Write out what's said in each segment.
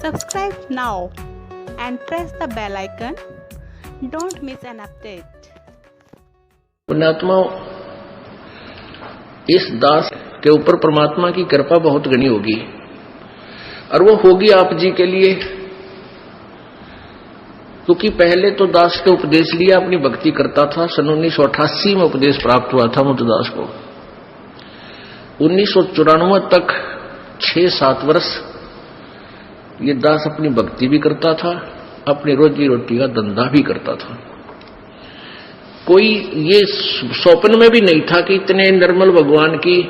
Subscribe now and press the bell icon. Don't miss an update. पुण्यात्माओं, इस दास के ऊपर परमात्मा की कृपा बहुत घनी होगी और वो होगी आप जी के लिए, क्योंकि पहले तो दास के उपदेश लिया, अपनी भक्ति करता था। सन 1988 में उपदेश प्राप्त हुआ था मुझदास को। 1994 तक 6-7 वर्ष ये दास अपनी भक्ति भी करता था, अपनी रोजी रोटी का धंधा भी करता था। कोई ये स्वप्न में भी नहीं था कि इतने निर्मल भगवान की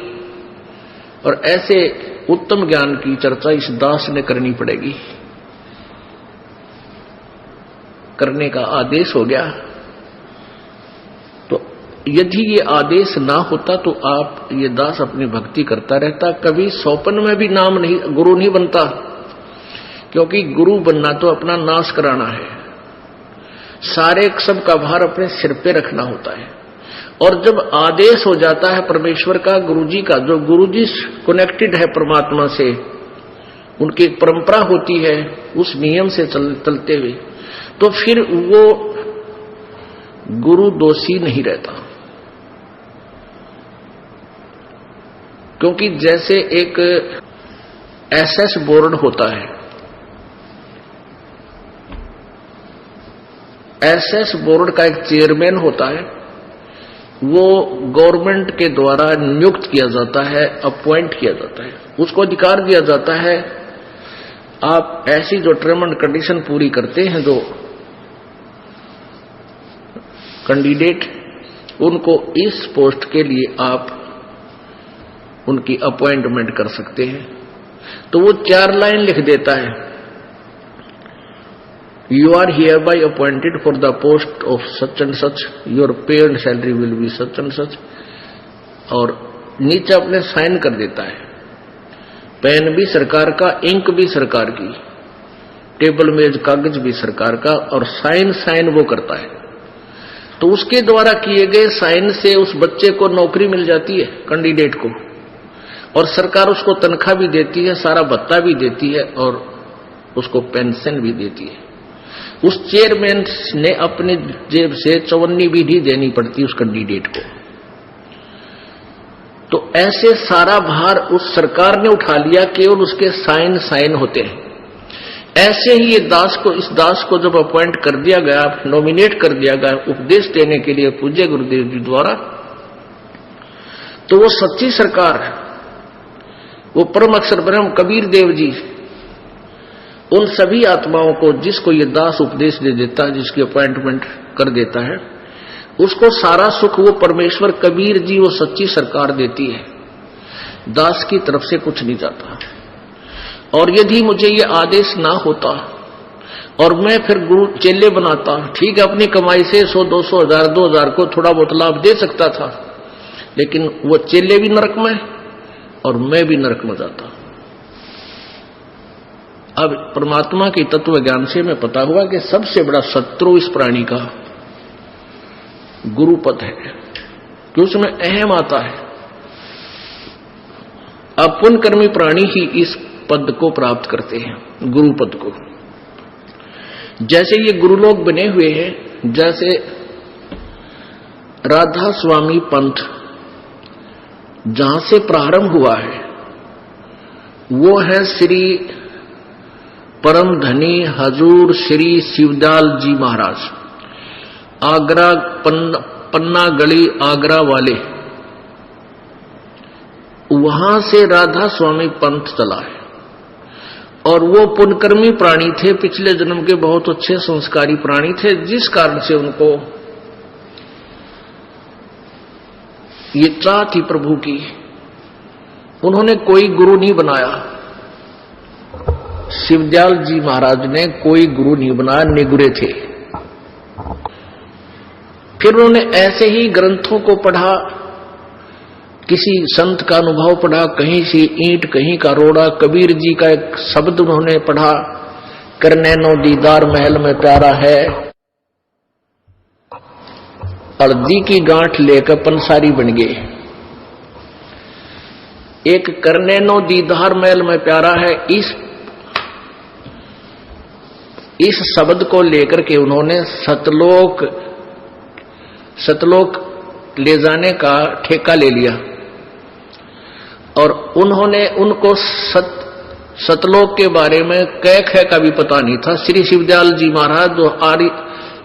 और ऐसे उत्तम ज्ञान की चर्चा इस दास ने करनी पड़ेगी। करने का आदेश हो गया, तो यदि ये आदेश ना होता तो आप ये दास अपनी भक्ति करता रहता, कभी स्वप्न में भी नाम नहीं, गुरु नहीं बनता। क्योंकि गुरु बनना तो अपना नाश कराना है, सारे सब का भार अपने सिर पे रखना होता है। और जब आदेश हो जाता है परमेश्वर का, गुरुजी का, जो गुरुजी कनेक्टेड है परमात्मा से, उनकी एक परंपरा होती है, उस नियम से चलते हुए, तो फिर वो गुरु दोषी नहीं रहता। क्योंकि जैसे एक एसएस बोर्ड होता है, एसएस बोर्ड का एक चेयरमैन होता है, वो गवर्नमेंट के द्वारा नियुक्त किया जाता है, अपॉइंट किया जाता है, उसको अधिकार दिया जाता है, आप ऐसी जो टर्म एंड कंडीशन पूरी करते हैं जो कैंडिडेट, उनको इस पोस्ट के लिए आप उनकी अपॉइंटमेंट कर सकते हैं। तो वो 4 लाइन लिख देता है, You are hereby appointed for the post of such and such. Your pay and salary will be such and such. और नीचे अपने साइन कर देता है। पेन भी सरकार का, इंक भी सरकार की, टेबल मेज कागज भी सरकार का, और साइन वो करता है। तो उसके द्वारा किए गए साइन से उस बच्चे को नौकरी मिल जाती है, कैंडिडेट को, और सरकार उसको तनख्वाह भी देती है, सारा भत्ता भी देती है, और उसको पेंशन भी देती है। उस चेयरमैन ने अपनी जेब से 54 भी नहीं देनी पड़ती उस कैंडिडेट को। तो ऐसे सारा भार उस सरकार ने उठा लिया, केवल उसके साइन होते हैं। ऐसे ही ये दास को, इस दास को जब अपॉइंट कर दिया गया, नॉमिनेट कर दिया गया उपदेश देने के लिए पूज्य गुरुदेव जी द्वारा, तो वो सच्ची सरकार, वो परम अक्षर ब्रह्म कबीर देव जी, उन सभी आत्माओं को जिसको ये दास उपदेश दे देता है, जिसकी अपॉइंटमेंट कर देता है, उसको सारा सुख वो परमेश्वर कबीर जी, वो सच्ची सरकार देती है। दास की तरफ से कुछ नहीं जाता। और यदि मुझे ये आदेश ना होता और मैं फिर गुरु चेले बनाता, ठीक है, अपनी कमाई से 100, 200, 1000, 2000 को थोड़ा बहुत लाभ दे सकता था, लेकिन वो चेले भी नरक में और मैं भी नरक में जाता। अब परमात्मा के तत्व ज्ञान से मैं पता हुआ कि सबसे बड़ा शत्रु इस प्राणी का गुरुपद है, कि उसमें अहम आता है। अब पुण्यकर्मी प्राणी ही इस पद को प्राप्त करते हैं, गुरुपद को। जैसे ये गुरुलोक बने हुए हैं, जैसे राधा स्वामी पंथ जहां से प्रारंभ हुआ है, वो है श्री परम धनी हजूर श्री शिवदयाल जी महाराज, आगरा पन्ना गली आगरा वाले, वहां से राधा स्वामी पंथ चला है। और वो पुण्यकर्मी प्राणी थे, पिछले जन्म के बहुत अच्छे संस्कारी प्राणी थे, जिस कारण से उनको ये चाह थी प्रभु की। उन्होंने कोई गुरु नहीं बनाया, शिवदयाल जी महाराज ने कोई गुरु नहीं बनाया, निगुरे थे। फिर उन्होंने ऐसे ही ग्रंथों को पढ़ा, किसी संत का अनुभव पढ़ा, कहीं सी ईंट कहीं का रोड़ा, कबीर जी का एक शब्द उन्होंने पढ़ा, करने नो दीदार महल में प्यारा है, हल्दी की गांठ लेकर पंसारी बन गए। एक करने नो दीदार महल में प्यारा है, इस इस शब्द को लेकर के उन्होंने सतलोक ले जाने का ठेका ले लिया और उन्होंने उनको सतलोक के बारे में कै का भी पता नहीं था। श्री शिवदयाल जी महाराज जो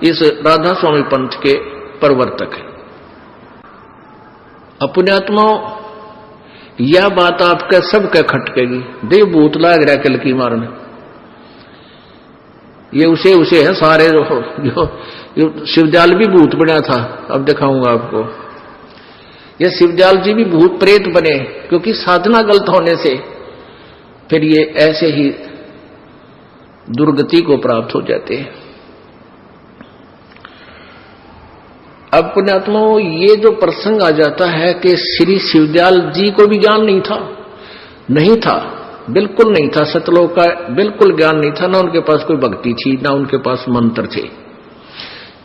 इस राधा स्वामी पंथ के प्रवर्तक है। पुण्यात्माओं, यह बात आपके सबके खटकेगी। देव भूत लाग रहा कल की मारने, ये उसे है सारे जो शिवदयाल भी भूत बना था। अब दिखाऊंगा आपको, ये शिवदयाल जी भी भूत प्रेत बने, क्योंकि साधना गलत होने से फिर ये ऐसे ही दुर्गति को प्राप्त हो जाते हैं। अब पुण्यात्माओं, ये जो प्रसंग आ जाता है कि श्री शिवदयाल जी को भी ज्ञान नहीं था, बिल्कुल नहीं था, सतलोक का बिल्कुल ज्ञान नहीं था, ना उनके पास कोई भक्ति थी, ना उनके पास मंत्र थे।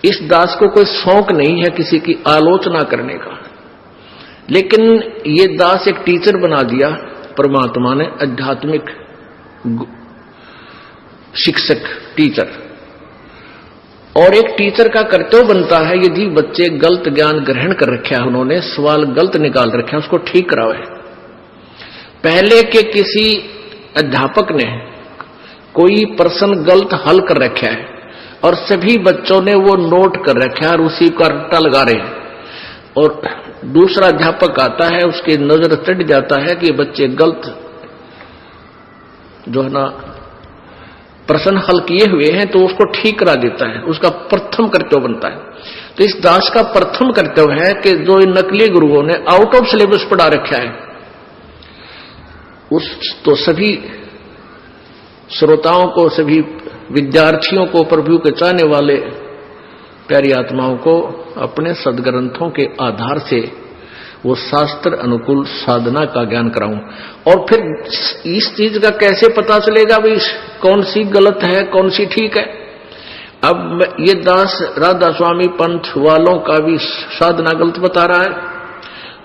इस दास को कोई शौक नहीं है किसी की आलोचना करने का, लेकिन ये दास एक टीचर बना दिया परमात्मा ने, आध्यात्मिक शिक्षक टीचर। और एक टीचर का कर्तव्य बनता है, यदि बच्चे गलत ज्ञान ग्रहण कर रखे हैं, उन्होंने सवाल गलत निकाल रखे हैं, उसको ठीक करावे। पहले के किसी अध्यापक ने कोई प्रश्न गलत हल कर रखा है और सभी बच्चों ने वो नोट कर रखा है और उसी का रट्टा लगा रहे हैं, और दूसरा अध्यापक आता है, उसकी नजर चढ़ जाता है कि ये बच्चे गलत जो है ना प्रश्न हल किए हुए हैं, तो उसको ठीक करा देता है। उसका प्रथम कर्तव्य बनता है। तो इस दास का प्रथम कर्तव्य है कि जो इन नकली गुरुओं ने आउट ऑफ सिलेबस पढ़ा रखा है, तो सभी श्रोताओं को, सभी विद्यार्थियों को, प्रभु के चाहने वाले प्यारी आत्माओं को अपने सदग्रंथों के आधार से वो शास्त्र अनुकूल साधना का ज्ञान कराऊं। और फिर इस चीज का कैसे पता चलेगा भाई कौन सी गलत है, कौन सी ठीक है। अब ये दास राधा स्वामी पंथ वालों का भी साधना गलत बता रहा है,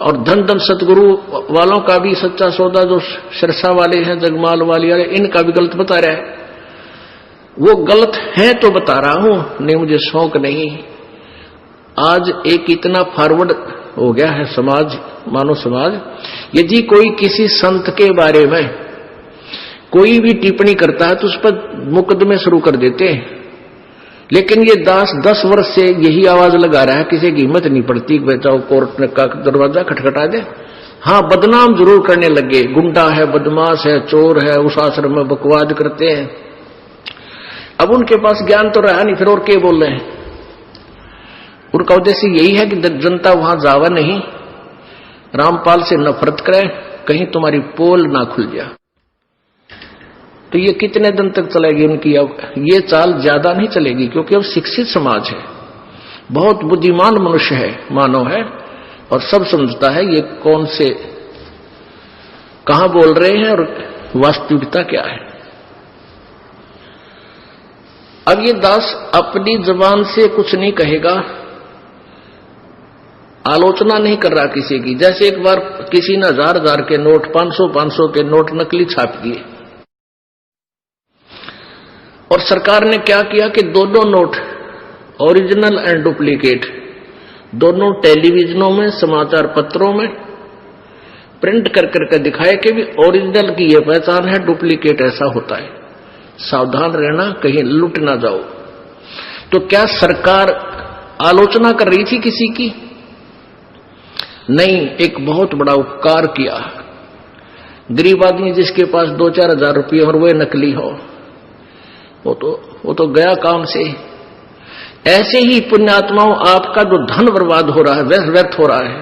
और धन धन सतगुरु वालों का भी सच्चा सौदा जो सिरसा वाले हैं, जगमाल वाले, इनका भी गलत बता रहा है। वो गलत है तो बता रहा हूं, नहीं मुझे शौक नहीं। आज एक इतना फॉरवर्ड हो गया है समाज, मानव समाज, यदि कोई किसी संत के बारे में कोई भी टिप्पणी करता है तो उस पर मुकदमे शुरू कर देते हैं। लेकिन ये दास 10 वर्ष से यही आवाज लगा रहा है, किसी की हिम्मत नहीं पड़ती कि बचाओ कोर्ट का दरवाजा खटखटा दे। हाँ, बदनाम जरूर करने लगे, गुंडा है, बदमाश है, चोर है, उस आश्रम में बकवाद करते हैं। अब उनके पास ज्ञान तो रहा नहीं, फिर और क्या बोल रहे हैं। उनका उद्देश्य यही है कि जनता वहां जावा नहीं, रामपाल से नफरत करे, कहीं तुम्हारी पोल ना खुल जाए। तो ये कितने दिन तक चलेगी उनकी? अब ये चाल ज्यादा नहीं चलेगी, क्योंकि अब शिक्षित समाज है, बहुत बुद्धिमान मनुष्य है, मानव है, और सब समझता है ये कौन से कहां बोल रहे हैं और वास्तविकता क्या है। अब ये दास अपनी जबान से कुछ नहीं कहेगा, आलोचना नहीं कर रहा किसी की। जैसे एक बार किसी ने 1000 के नोट, 500 के नोट नकली छाप दिए, और सरकार ने क्या किया कि दोनों नोट, ओरिजिनल एंड डुप्लीकेट, दोनों टेलीविजनों में, समाचार पत्रों में प्रिंट कर करके दिखाए कि भी ओरिजिनल की यह पहचान है, डुप्लीकेट ऐसा होता है, सावधान रहना कहीं लुट ना जाओ। तो क्या सरकार आलोचना कर रही थी किसी की? नहीं, एक बहुत बड़ा उपकार किया। गरीब आदमी जिसके पास 2-4 हजार रुपये और वह नकली हो, वो तो गया काम से। ऐसे ही पुण्यात्माओं, आपका जो धन बर्बाद हो रहा है, व्यर्थ हो रहा है,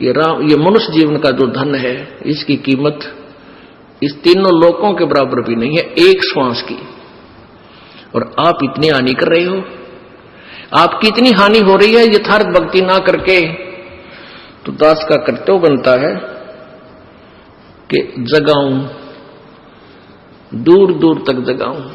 ये मनुष्य जीवन का जो धन है, इसकी कीमत इस तीनों लोकों के बराबर भी नहीं है, एक श्वास की। और आप इतनी हानि कर रहे हो, आपकी इतनी हानि हो रही है यथार्थ भक्ति ना करके। तो दास का कर्तव्य बनता है कि जगाऊं, दूर दूर तक जगाऊं।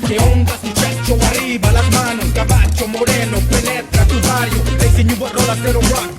Que onda su pecho arriba, las manos, caballo moreno, penetra tu barrio. Racing you rock, roll, cero rock.